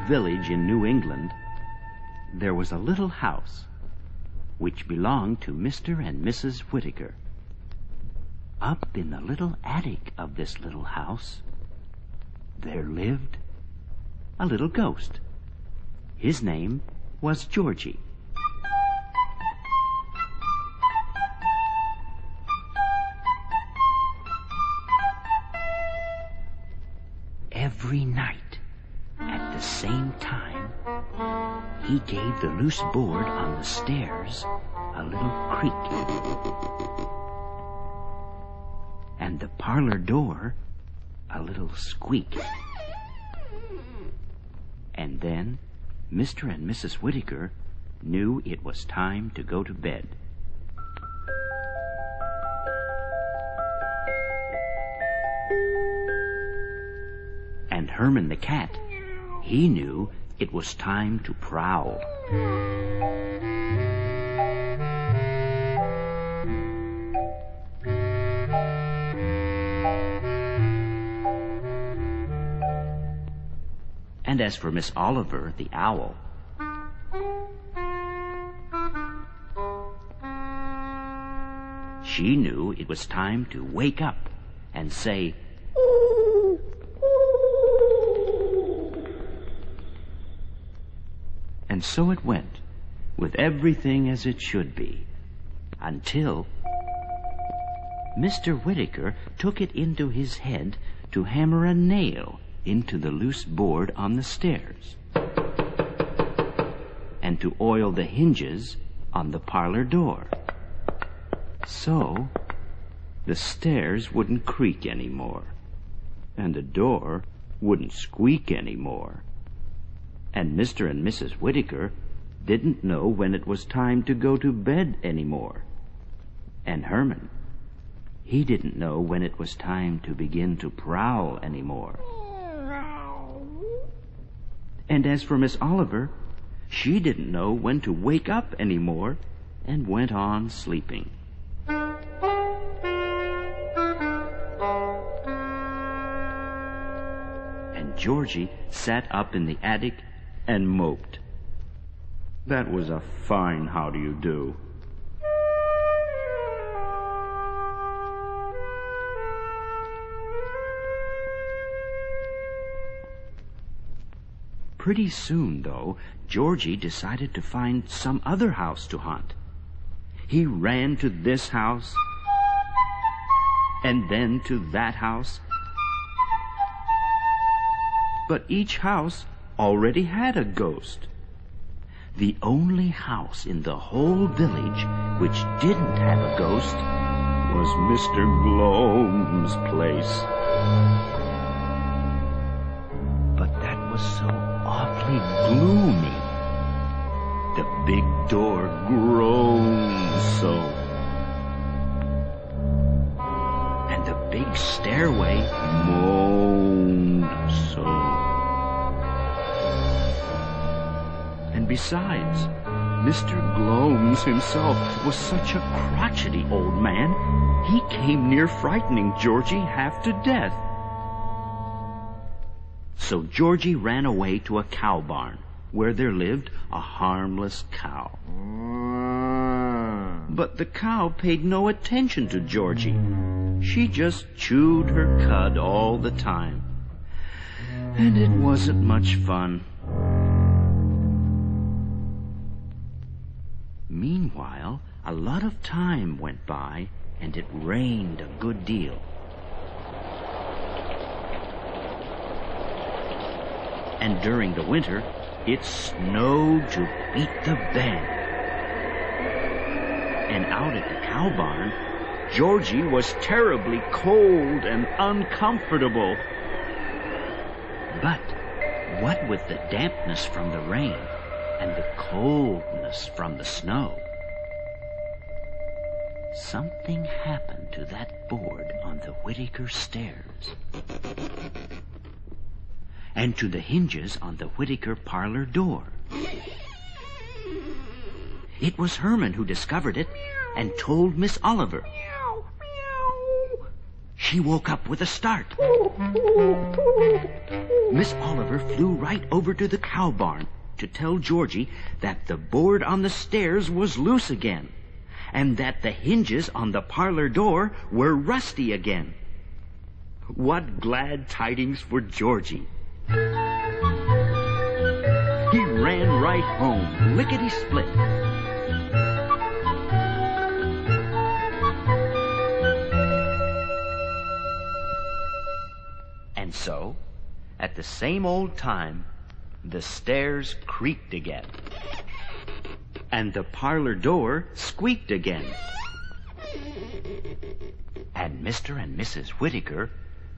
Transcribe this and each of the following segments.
village in New England, there was a little house which belonged to Mr. and Mrs. Whittaker. Up in the little attic of this little house, there lived a little ghost. His name was Georgie. Every night, at the same time, he gave the loose board on the stairs a little creak, and the parlor door a little squeak. And then Mr. and Mrs. Whittaker knew it was time to go to bed. And Herman the cat, he knew it was time to prowl. And as for Miss Oliver, the owl, she knew it was time to wake up and say, "Ooh, ooh." And so it went, with everything as it should be, until Mr. Whittaker took it into his head to hammer a nail into the loose board on the stairs, and to oil the hinges on the parlor door, so the stairs wouldn't creak anymore, and the door wouldn't squeak anymore, and Mr. and Mrs. Whittaker didn't know when it was time to go to bed anymore, and Herman, he didn't know when it was time to begin to prowl anymore. And as for Miss Oliver, she didn't know when to wake up anymore, and went on sleeping. And Georgie sat up in the attic and moped. That was a fine how do you do. Pretty soon, though, Georgie decided to find some other house to haunt. He ran to this house, and then to that house. But each house already had a ghost. The only house in the whole village which didn't have a ghost was Mr. Gloam's place. But that was so awfully gloomy. The big door groaned so, and the big stairway moaned so. And besides, Mr. Gloams himself was such a crotchety old man, he came near frightening Georgie half to death. So Georgie ran away to a cow barn, where there lived a harmless cow. But the cow paid no attention to Georgie. She just chewed her cud all the time. And it wasn't much fun. Meanwhile, a lot of time went by, and it rained a good deal. And during the winter, it snowed to beat the band. And out at the cow barn, Georgie was terribly cold and uncomfortable. But what with the dampness from the rain and the coldness from the snow, something happened to that board on the Whittaker stairs, and to the hinges on the Whittaker parlor door. It was Herman who discovered it and told Miss Oliver. she woke up with a start. Miss Oliver flew right over to the cow barn to tell Georgie that the board on the stairs was loose again, and that the hinges on the parlor door were rusty again. What glad tidings for Georgie! He ran right home, lickety-split. And so, at the same old time, the stairs creaked again, and the parlor door squeaked again. And Mr. and Mrs. Whittaker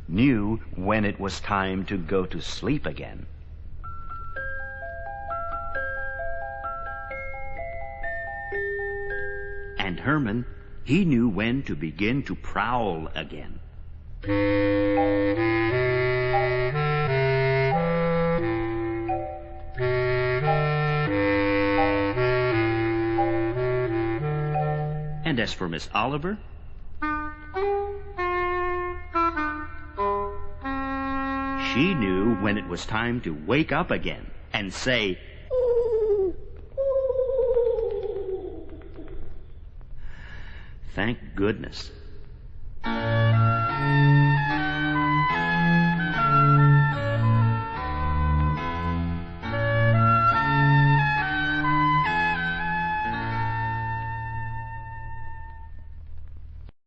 knew when it was time to go to sleep again. And Herman, he knew when to begin to prowl again. And as for Miss Oliver, she knew when it was time to wake up again and say, "Thank goodness."